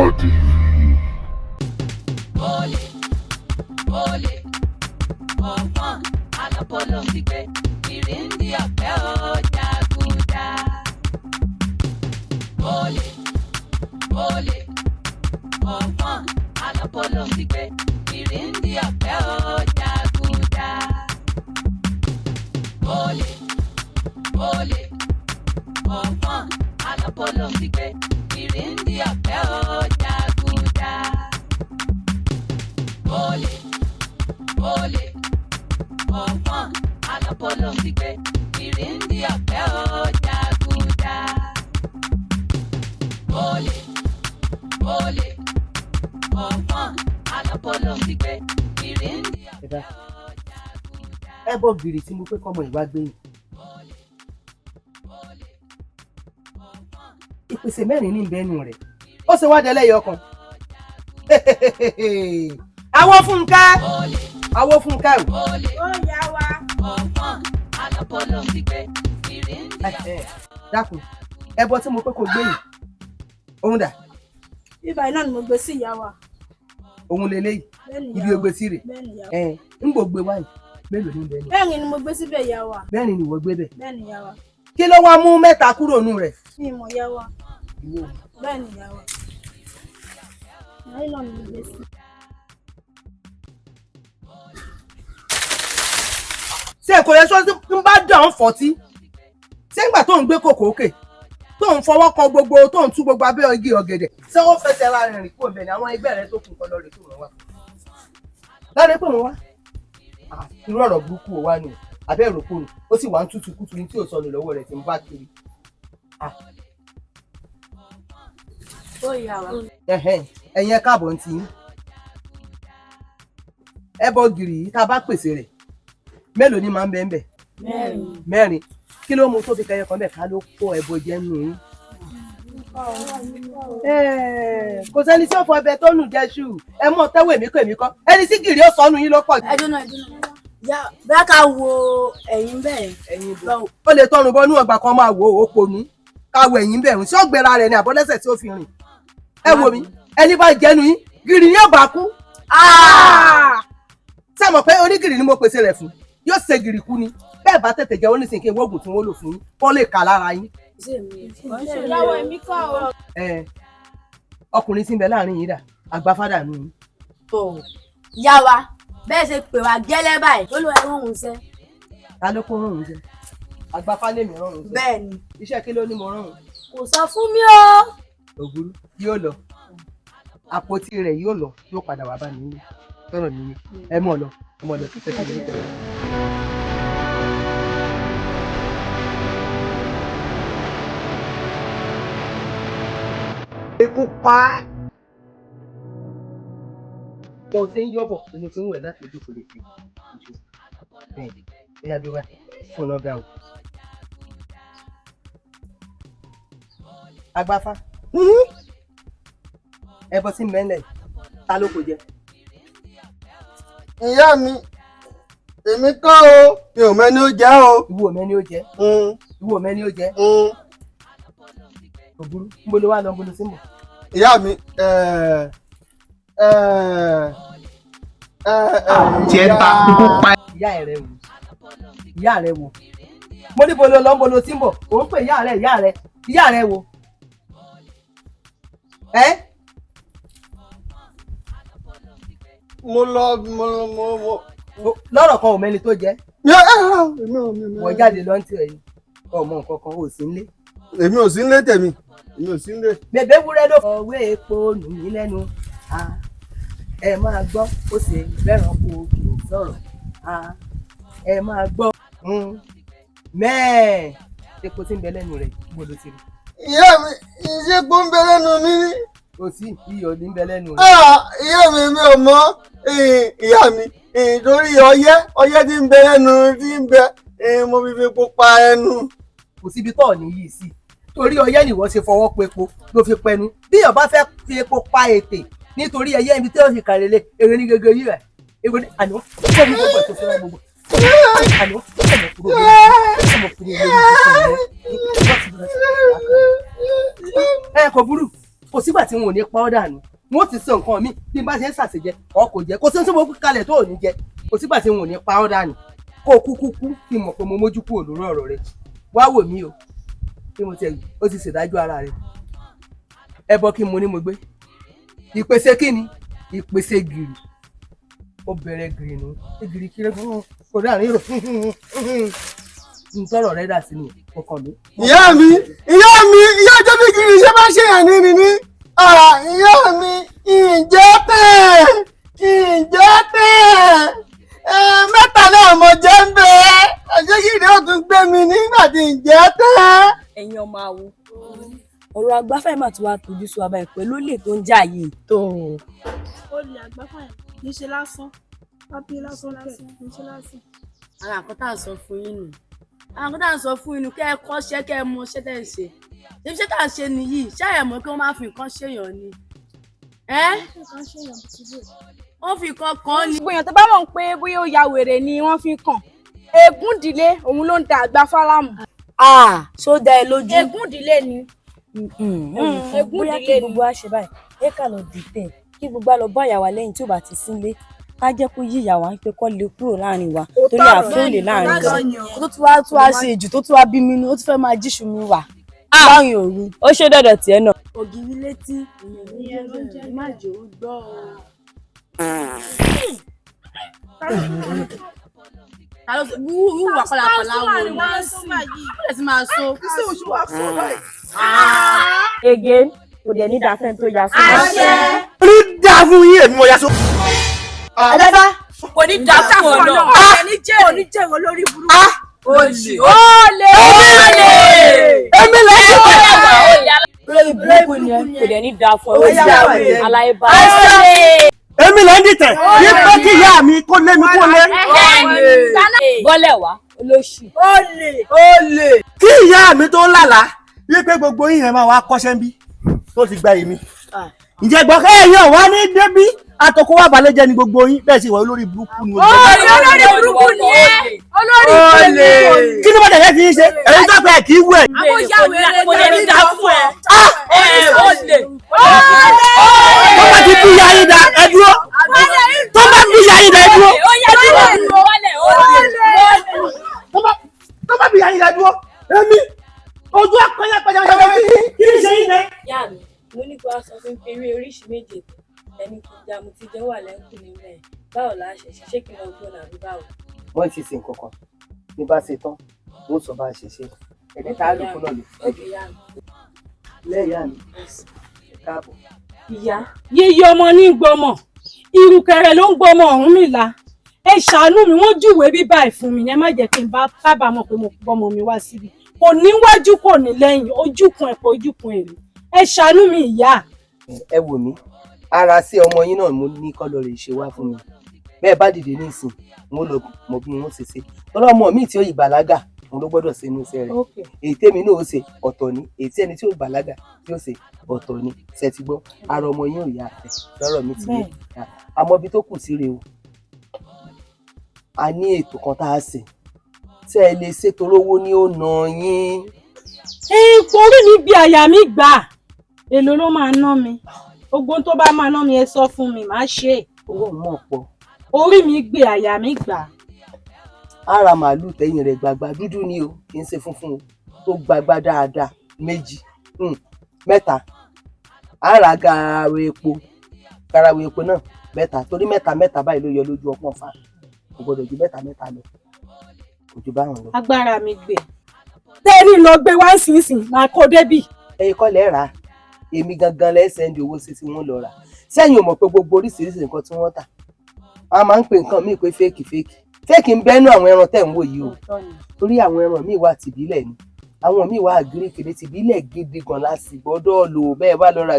Body. Ole, ole, ọ̀fọ̀n alọ́pọ̀lọ́ ti gbé ìrìndí ọ̀pẹ́ ọjà gúdà. Ole, ole, ọ̀fọ̀n alọ́pọ̀lọ́ ti gbé ìrìndí ọ̀pẹ́ ọjà gúdà. Ole, ole, ọ̀fọ̀n alọ́pọ̀lọ́ ti gbé ìrìndí ọ̀pẹ́ ọjà gúdà. Ole, ole, ọ̀fọ̀n alọ́pọ̀lọ́ ti gbé ìrìndí ọ̀pẹ́ ọjà gúdà. Ole, ole, ọ̀fọ̀n alọ́pọ̀lọ́ ti gbé ìrìndí ọ̀pẹ́ ọjà gúdà. Ẹ bọ́ gìrì tí mo pé kọ́mọ ìwà gbẹ̀yìn. Ìpèsè mẹ́rin ní ìbẹ́nu rẹ̀ ó ṣe wá délẹ̀ ọkàn. Àwọ̀ Fúnkẹ́ àwọ̀ Fúnkẹ́ o. Ó yá wa ọ̀fọ̀n alọ́pọ̀lọ́ ti gbé ìrìndí ọ̀pẹ́. Dákun ẹbọ tí mo pé kò gbé yìí òun dà. Ibà iná ni mo gbé sí ìyá wa. Òun lélẹ́yìí ibi ògbé sí rè ń gbò gbé wáyé mélòó ní bẹ́ẹ̀ ni. Mẹ́rin ni mo gbé síbẹ̀ ìyá wa. Mẹ́rin ni ìwọ gbé bẹ̀. Bẹ́ẹ̀ ni ìyá wa. Kí ló wá mú mẹ́ta kúrò nù rẹ̀? Mi ìmọ̀ ìyá wa. Bẹ́ẹ̀ ni ìyá wa. Ìyá iná ni mo gbé sí. Ṣé kò yẹ sọ tí ń bá dàn án fọ́tí? Ṣé ìgbà tó ń gbé kòkó òkè tó ń fọwọ́ kan gbogbo tó ń tú gbogbo abẹ́ igi ọ̀gẹ̀dẹ̀ ṣé wọ́n fẹsẹ̀ ara rẹ̀ rìn kúrò bẹ̀ ni àwọn ẹgbẹ́ rẹ̀ tó kù kọ́ lọ rè tó wọ́n wá? Láre pé wọ́n wá irú ọ̀rọ̀ burúkú ò wá nù abẹ́ ìrókò nù ó sì wá ń tútù kùtù ní tí ò sọnù lọ́wọ́ rẹ̀ tí ń bá kiri. Ó yá wa. Ẹ̀yin ẹ káàbọ̀ ń tì í ẹbọ gìrì yìí tá a bá pèsè rẹ̀ mélòó ni máa ń bẹ ń bẹ? Mẹ́rin. Kí ló mú tó fi kẹyọ kan bẹ́ẹ̀ ká ló kó ẹbọ jẹ́ nù yín? Kò sẹ́ni tí ó fọ ẹbẹ tó nù jẹ́ṣù ẹ mọ̀ tẹ́wọ̀ èmi kọ́ èmi kọ́ ẹni tí gìrì ó sọnù yín ló pọ̀ jù. Ẹdúnà. Bẹ́ẹ̀ ká wo ẹ̀yìn bẹ́ẹ̀. Ẹ̀yin bọ̀ ó lè tọrùn bọ́ ní ọgbà kan máa wo òpònú ká wo ẹ̀yìn bẹ̀rù sí ọ̀gbẹ́ra rẹ̀ ní àbọ̀lẹ́sẹ̀ tí ó fi rìn. Ẹ wo mi ẹni bá jẹnu yín gìrì ní ọ̀bà kú. Ṣé mọ̀ pé onígìrì ni mo pèsè rẹ̀ fún yóò ṣe gìrì kú ni bẹ́ẹ̀ bá tètè jẹ́ oníṣìnkí ìwé oògùn tí wọ́n lò fún yín kọ́ lè kà lára yín. Ìyàwó èmi kọ́ o. Ọkùnrin tí ń bẹ láàrin yìí dà àgbàfádà nù yín. Ìyá wa bẹ́ẹ̀ ṣe pè wá gẹ́lẹ́ báyìí ó lọ ẹ̀rọ òun ṣẹ́. Ta ló kó rọrùn jẹ? Àgbàfálẹ̀ mi rọrùn jẹ. Bẹ́ẹ̀ ni. Iṣẹ́ kí ló ní mo rọrùn? Kò sọ fún mi o. Ògúrú yóò lọ àpótí rẹ̀ yóò lọ yóò padà wá bá mi ní fẹ́ràn mi ní ẹ mọ̀ lọ títẹ̀ tẹ̀lé ní tẹ̀lé. Eku pa. Bọ́n ṣe ń yọ̀bọ̀ ni mo ti ń wẹ̀ láti ojú kò lè fi ojú. Bẹ́ẹ̀ni, ẹ̀yà bí wá fún lọ́gà o. Agbáfá. Ẹbọ sí mẹ́lẹ̀ ta ló kò jẹ? Ìyá mi, èmi kọ́ o, mi ò mẹ́ni ó jẹ́ o. Ìwọ mẹ́ni ó jẹ́. Ìwọ mẹ́ni ó jẹ́. Ògúrú, ń bolo wá lọ, ń bolo sí mọ̀. Ìyá mi, tiẹ̀ ta kúkú pa. Ìyá rẹ̀ wò. Ìyá rẹ̀ wò. Mo ní bolo lọ, ń bolo sí mọ̀. Ò ń pè ìyá rẹ̀ wò. mo lọ́rọ̀ kan ò mẹ́ni tó jẹ́. Wọ́n jáde lọ́ntì rẹ̀ yìí. Ọmọ nǹkan kan ò sí nílé. Èmi ò sí nílé tèmi. Èmi ò sí nílé. Bèbè wúrẹ́ ló fọwọ́ epo nù mí lẹ́nu. Ẹ máa gbọ́ ó sì fẹ́ràn kó kì í sọ̀rọ̀. Ẹ máa gbọ́. Mẹ́ẹ̀ epo tí ń bẹ lẹ́nu rẹ̀ gbọ́dọ̀ ti rí. Ìyá mi, iṣẹ́ epo ń bẹ lẹ́nu mi. Kò sí iyọ̀ ní ń bẹ lẹ́nu rẹ̀. Ìyá mi ò mọ̀ ìyá mi torí ọyẹ́ tí ń bẹ lẹ́nu tí ń bẹ mo fi epo pa ẹnu. Kò síbi tọ́ọ̀ ní yìí sí torí ọyẹ́ nìwọ ṣe fọwọ́ po epo ló fi pẹnu bí èèyàn bá fẹ́ fi epo pa ètè nítorí ẹyẹ ibi tí ó fi kàrèlè èrè ní gẹ́gẹ́ yìí rẹ̀ èrè ní àná kó mi gbogbo ètò fúnra gbogbo àná ọmọ kúrò lórí ẹ kò burú kò sí sígbà tí wọn ò ní pa ọ́ dànù wọn ò ti sọ nǹkan mi bí n bá ṣe ń ṣàṣejẹ ọ kò jẹ kò sí tí mo kú kalẹ̀ tó ò ní jẹ kò sígbà tí wọn ò ní pa ọ́ dànù kó kú kí n mọ̀ pé mo mójú kúrò lórí ọ̀rọ̀ rẹ wá wò mí o bí mo tẹ̀ ó ti ṣèdájọ́ ara rẹ ẹbọ kí mo ní mo gbé ìpèsè kí ni ìpèsè gìrì ó bẹ̀rẹ̀ gìrì nù gìrì kiri kò dáàrin rò n tọrọ rẹ dà sí ni ọkàn mi. ìyá mi ìyá tó bí gìrì ṣe máa ṣe yàn ní ni ìyá mi ìjẹ́ tẹ̀ mẹ́ta náà mo jẹ́ ń bẹ́ẹ̀ àṣegídé ó tún gbé mi nígbà tí ìjẹ́ tẹ̀. ẹ̀yin ọmọ àwo ọ̀rọ̀ agbáfẹ́ mà tí wàá tójú sí abẹ́ pẹ̀lú olè tó ń jà yìí tó. olè agbáfẹ́ kì í ṣe lásán pápí lásán kì í ṣe lásán. ara nǹkan tá à ń sọ fún yín nù kẹ́ ẹ kọ́ṣẹ́ kẹ́ ẹ mọ iṣẹ́ tẹ̀ ń ṣe ṣé iṣẹ́ tá à ń ṣe nìyí ṣáà mọ̀ kí wọ́n máa fi nǹkan ṣèyàn ni. wọ́n fi nǹkan kan ni. gbogbo èèyàn tó bá mọ̀ pé bóyá ó ya wèrè ni wọ́n fi kàn Ègúndílé òun ló ń da àgbà fálámù. ṣó dá ẹ lójú. Ègúndílé ni. bóyá kí gbogbo wa ṣe báyìí ẹ kà lọ dìtẹ̀ kí gbogbo wa lọ bá ìyàwó lẹ́yìn tí ò bá ti sílé ká jẹ́ kó yí ìyàwó pé kó lè kúrò láàrin wa torí àfẹ́ òlè láàrin wa tó tún wá ṣe ìjù tó tún wá bí mi inú ó tún fẹ́ máa jíṣu mi wà láàrin òru. ó ṣe dọ̀dọ̀ tiẹ̀ náà. ògiri létí ìyẹn ló ń jẹ́ má jẹ́ ó gbọ́ ọ. wúwú wà pàlàpàlà wò ni wọ́n lè ti máa so. iṣẹ́ oṣù wa fún ọ báyìí. ege kò dẹ̀ ní dáfẹ́ tó yà sọ. rí dá fún yín èmi mo yà sọ. ẹ̀dẹ́fà kò ní dá fún ọ náà. kò ní jẹ́ olórí burúkú. olè. èmi lẹ́yìn olórí burúkú ni ẹ kò dẹ̀ ní dá fún ọ. aláìbá. èmi lẹ́yìn dìtẹ̀ yí pé kí ìyá mi kó lé mi kó lé. bọ́lẹ̀ wá olóṣì. olè. kí ìyá mi tó lálàá yí pé gbogbo yín yẹn máa wá kọ́ṣẹ́ ń bí tó ti gba èmi. ǹjẹ́ gbọ́ kẹ́yìn ọ̀wá ní débí àtọkọ wà balẹ̀ jẹ́ ni gbogbo yín bẹ́ẹ̀ sì wà olórí burúkú ni. olórí burúkú ni ẹ olórí burúkú. kí ni wọ́n tẹ̀lé fi ń ṣe èyí tó pẹ́ kì í wẹ̀. àwọn ìyá wẹ̀rẹ̀ kò ní dá fún ẹ. olè. tó bá ti bí ìyá yín dá ẹ dúró. tó bá bí ìyá yín dá ẹ dúró. tó bá bí ìyá yín dá ẹ dúró. èmi ojú apẹ́yàpẹ́yà kí ni ṣe yín dẹ. ìyá mi mo ní kó a sọ fún pé eré oríṣi méje ẹni kí ìjà mo ti jẹ́ wà lẹ́kùn nílẹ̀ báwo la ṣe kí n lọ gbọ́n àbí báwo. wọ́n ti ṣe nǹkan kan ní bá ṣe tán ó sọ bá ṣe ṣe ẹ̀dẹ̀ tá a lò fún náà lè fún ẹ̀jẹ̀ lẹ́yìn àmì káàbọ̀. ìyá yíyí ọmọ ní gbọmọ ìrùkẹ̀rẹ̀ ló ń gbọmọ Ọ̀rúnmìlà ẹ ṣàánú mi wọ́n júwèé bíbá ẹ̀ fún mi ẹ má jẹ́ kí n bá kábàámọ̀ pé mo gbọmọ mi wá síbi kò níwájú kò ní lẹ́yìn ojúkun ẹ̀pọ̀ ojúkun èrè ẹ ṣàánú mi ìyá. ẹ wò mí ara sí ọmọ yín náà mo ní kọ́ lọ rè ṣe wá fún mi bẹ́ẹ̀ bá dìde nísìn mo lọ mọ bí wọ́n ṣe ṣe tọ́lá ọmọ mi tí ó yí bàlágà mo ló gbọ́dọ̀ ṣe inú iṣẹ́ rẹ̀ èyí tèmi náà ó ṣe ọ̀tọ̀ ni èyí tí ẹni tí ó bàlágà tí ó ṣe ọ̀tọ̀ ni ṣe ti gbọ́ ara ọmọ yín ò yá lọ́rọ̀ mi ti yé àmọ́ ibi tó kù sí rèé o a ní ètò kan tá a ṣe tẹ́ ẹ lè ṣètò owó ní ó nà yín. orí mi bí àyà mi gbà èlò ló máa ná mi ogbón tó bá máa ná mi ẹ sọ fún mi má ṣe. owó mọ̀ pọ̀. orí mi gbé àyà mi gbà. ara màálùú tẹ̀yìn rẹ̀ gbagba dúdú ni o kì í ṣe funfun o tó gbagba dáadáa méjì mẹ́ta ara garawo epo náà mẹ́ta torí mẹ́ta báyìí ló yọ lójú ọpọ́n fa kò gbọdọ̀ ju mẹ́ta lọ kò ju báwọn lọ. agbára mi gbé tẹ́ẹ̀rí lọ gbé wá sínsìn máa kó débì. ẹ̀yin kọ́ lẹ́ rà á èmi gangan lẹ́ sẹ́ndì owó sí tí wọ́n lọ rà sẹ́yìn ò mọ̀ pé gbogbo oríṣiríṣi nǹkan tí wọ́n tà a máa ń pè nǹkan míì pé fẹ́ẹ̀kì ń bẹ́nu àwọn ẹran tẹ̀ ń wò yìí o torí àwọn ẹran míì wà tìbílẹ̀ ni àwọn míì wà àgíríkì tìbílẹ̀ gidi gan láti gbọ́dọ̀ lò bẹ́ẹ̀ bá lọ ra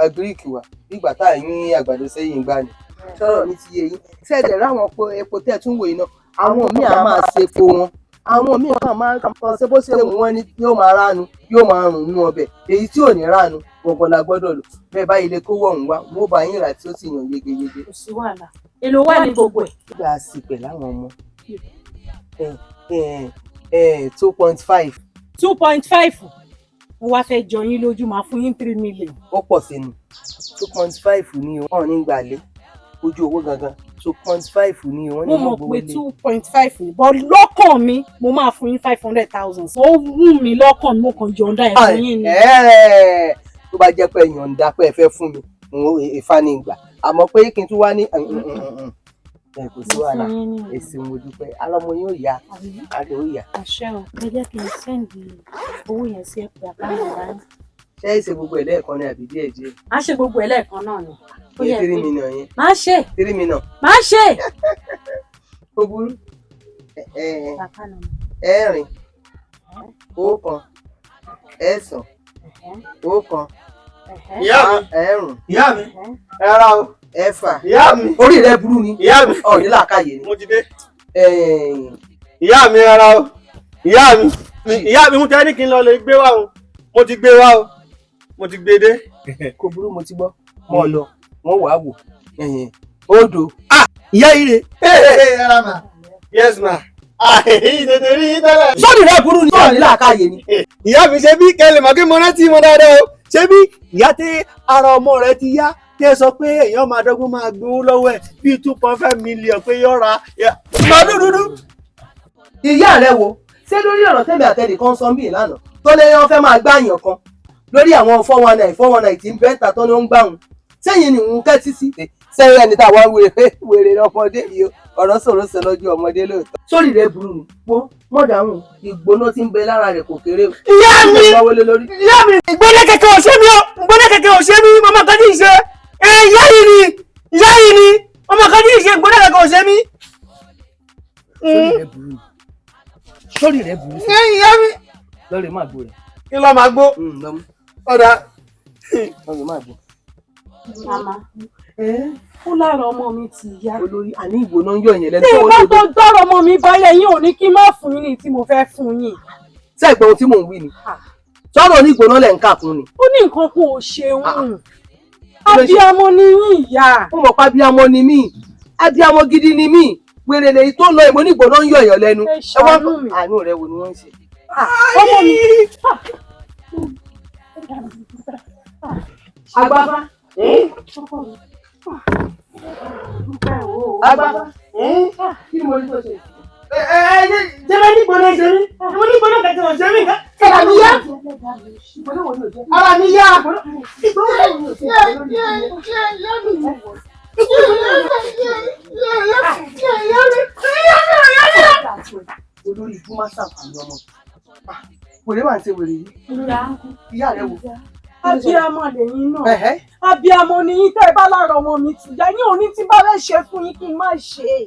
àgíríkì wà nígbà tá à ń yín àgbàdo sẹ́yìn gbá ni sọ̀rọ̀ mi ti yé yín sẹ́ẹ̀dẹ̀ ráwọn epo tẹ̀ tún wò yìí náà àwọn míì á máa ṣe epo wọn àwọn míì kan máa ń kàn ṣe bó ṣe wù wọ́n ní yóò máa ránu yóò máa rùn nínú ọbẹ̀ èyí tí ò ní ránu gbọ̀ngàn la gbọ́dọ̀ lò bẹ́ẹ̀ báyìí lè kó wọ̀hún wá mo bá yín rà tí ó sì yàn yegeyege. kò sí wàhálà èlò wà ní gbogbo ẹ̀. nígbà àsìpẹ̀ láwọn ọmọ 2.5. 2.5 mo wá fẹ́ jọ yín lójú máa fún yín 3 million. ó pọ̀ sí ni 2.5 ni wọ́n ní gbàlé ojú owó gangan 2.5 ni wọ́n ní mo mọ̀ pé 2.5 ni but lọ́kàn mi mo máa fún yín 500,000 ó wù mí lọ́kàn mi mo kàn yọ̀ǹda ẹ̀ fún yín ni. tó bá jẹ́ pé yọ̀ǹda pé ẹ fẹ́ fún mi ìfani ìgbà àmọ́ pé kí n tún wá ní kò sí wàhálà èsì mo dúpẹ́ alọ́mọ yóò yá àrẹ ó yá. àṣẹ o ẹ jẹ́ kí n sẹ́ǹdì owó yẹn sí ẹ̀pẹ́ àkáǹtì báyìí. ṣé ìṣe gbogbo ẹ̀ lẹ́ẹ̀kan ni àbí díẹ̀ díẹ̀. má ṣe gbogbo ẹ̀ lẹ́ẹ̀kan náà ni. ó yẹ 3 million yẹn. má ṣe 3 million. má ṣe. ó burú. ẹ̀rin ọ̀kan ẹ̀sán ọ̀kan ìyá mi ẹ̀rùn ìyá mi ẹ̀ra o ẹ̀fà ìyá mi orí rẹ burú ni ìyá mi ọ̀ ní làákàyè ni. mo ti dé ìyá mi ẹ̀ra o ìyá mi mo tẹ́ ní kí n lọ lè gbé wá o mo ti gbé wá o mo ti gbé dé. kò burú mo ti gbọ́ mọ́ ọ lọ wọ́n wàá wò odò. ìyá yìí rè ẹ̀ra mà yes ma tètè rí tẹ́lẹ̀. sọ́ọ̀dì rẹ burú ni ọ̀ ní làákàyè ni. ìyá mi ṣe bí kẹlẹ̀ mọ́ kí mo rántí mo dáadáa o ṣé bí ìyá tí ara ọmọ rẹ ti yá tí ẹ sọ pé èèyàn máa dọ́gbọ́n máa gbowó lọ́wọ́ ẹ̀ bíi 2.5 million pé yóò ra màálù dúdú. ìyá rẹ wo ṣé lórí ọ̀rọ̀ tẹ̀mí àtẹnìkan sọ bí ìlànà tó lé wọn fẹ́ máa gbàyàn kan lórí àwọn 419 tí ń bẹ́ńtà tó ní ó ń gbà wọn sẹ́yìn ni òun kẹ́tí sí sẹ́yìn ẹni táwọn wèrè ọmọdé yìí ọ̀rọ̀ sọ̀rọ̀ sọ lọ́jọ́ ọmọdé lóòótọ́. sórí rẹ burú ni mọ̀dáhùn ìgbóná tí ń bẹ lára rẹ̀ kò kéré o. ìyá mi ìgbóná kẹ̀kẹ́ ò ṣe mí o ìgbóná kẹ̀kẹ́ ò ṣe mí mọ́mọ́ kan tí ì ṣe ìyá yìí ni ọmọ kan tí ì ṣe ìgbóná kẹ̀kẹ́ ò ṣe mí. sórí rẹ burú sí. ìyá mi. lọ́ọ̀rẹ́ máa gbó rẹ̀. kí ló máa gbó. ọ̀dà. lọ́ọ̀rẹ́ máa gbó. màmá ó lára ọmọ mi ti yá. olórí àní ìgbóná ń yọ ìyẹn lẹ́nu. tí ìbá tó gbọ́rọ̀ ọmọ mi báyẹ̀ yín ò ní kí n má fún yín ní tí mo fẹ́ fún yín. ṣé ìgbà ohun tí mò ń wí ni sọ̀rọ̀ ní ìgbóná lẹ̀ ń kà fún ni. ó ní nǹkan kò ṣeun abiyamọ ni yín ìyá. ó mọ̀ pé abiyamọ ni mí abiyamọ gidi ni mí wèrè lèyí tó lọ ìmọ̀ ní ìgbóná ń yọ ìyàn lẹ́nu. ẹ ṣàánú mi. àánú rẹ wo ni wọ́n ń ṣe. ọmọ mi. agbábá. agbábá. kí ni mo ní tó ṣe. jẹ́rẹ́ ní gbọ́dọ̀ ṣe mí mo ní gbọ́dọ̀ kẹ̀kẹ́ ò ṣe mí ara mi yá ara mi yá. olórí ikú máa ṣàǹfààní ọmọ wèrè máa ń ṣe wèrè yìí ìyá rẹ wò. abiyamọ lẹ́yìn náà abiyamọ ni yín tẹ́ ẹ bá lára ọmọ mi ti yá yín ò ní tí bá fẹ́ ṣe fún yín kí n má ṣe é.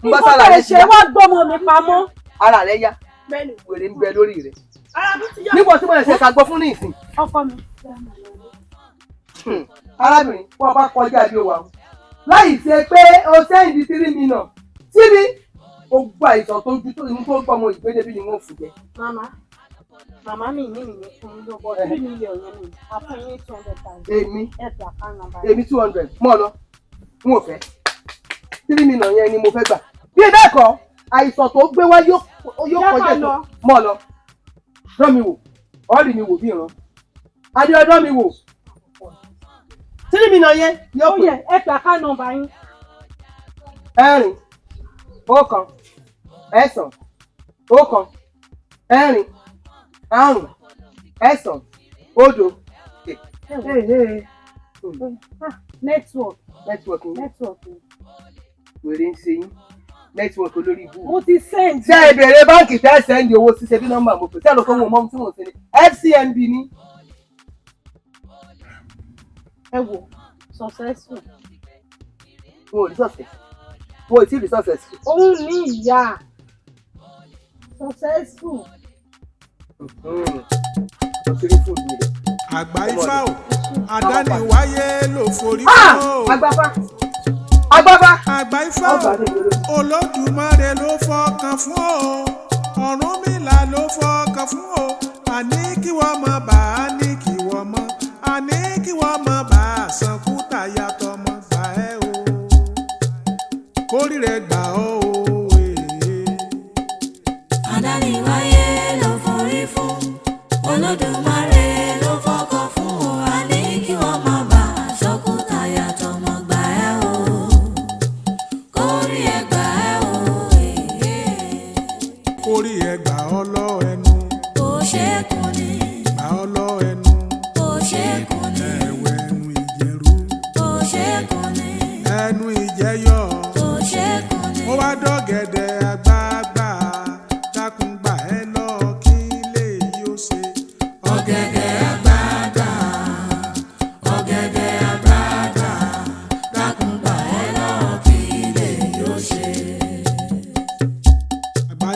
nǹkan tẹ̀ ṣe wá gbọ́mọ mi pamọ́. ara rẹ yá wèrè ń bẹ lórí rẹ nígbà tí mo lè ṣe ká gbọ́ fún ní ìsìn. ọkọ mi. arábìnrin wọn bá kọjá bí ó wà láì ṣe pé o sẹ́ǹdì 3 million síbi ó gba ìtàn tó ju tó inú tó gbọ́ ọmọ ìgbélé bí ni wọ́n fò jẹ́. màmá mi ní ìyẹn fún mi lọ́bọ̀ 3 million yẹn ni a fún yín 200,000. èmi ẹ̀sìn àkáǹtì nàmbà. èmi 200 mọ́ ọ lọ n ò fẹ́ 3 million yẹn ni mo fẹ́ gbà bí ẹ bẹ́ẹ̀ kọ́ àìsàn tó gbé wá yóò kọjá tó mọ́ ọ lọ dán mi wò ọ́ọ̀rì mi wò bí ìran adé ọdún mi wò 3 million yẹn yóò pè. ẹ̀sìn àkáǹtì nàmbà yín. ẹ̀rin ọ̀kan ẹ̀sán ọ̀kan ẹ̀rin àrùn ẹ̀sán odò. network wèrè ń ṣe yín network olórí ibú. mo ti send. ṣé ìbéèrè báńkì tẹ́ sẹ́ndì owó ṣíṣe bí nọ́mbà mo pè sí àlọ́ fún wọn tí mo ṣe ní FCMB ní. ẹ wò successful. wọn ò rí success wọn ò tí ì rí success. òun ní ìyá successful. àgbà ifá o àdániwáyé ló forí kó. agbábá àgbà ifá o olódùmarè ló fọkàn fún o Ọ̀rúnmìlà ló fọkàn fún o àní kí wọ́n mọ̀ bá a ní kí wọ́n mọ̀ àní kí wọ́n mọ̀ bá a sànkú tàyà tọmọ gbà ẹ́ o kórìíra gbà ọ́ o. àdániwáyé ló forí fún Olódùmarè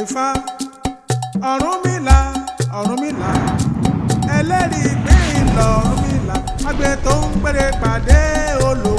Ifá Ọ̀rúnmìlà Ọ̀rúnmìlà ẹlẹ́rìí ìpín lọ̀rúnmìlà àgbẹ̀ tó ń pèrè pàdé olò.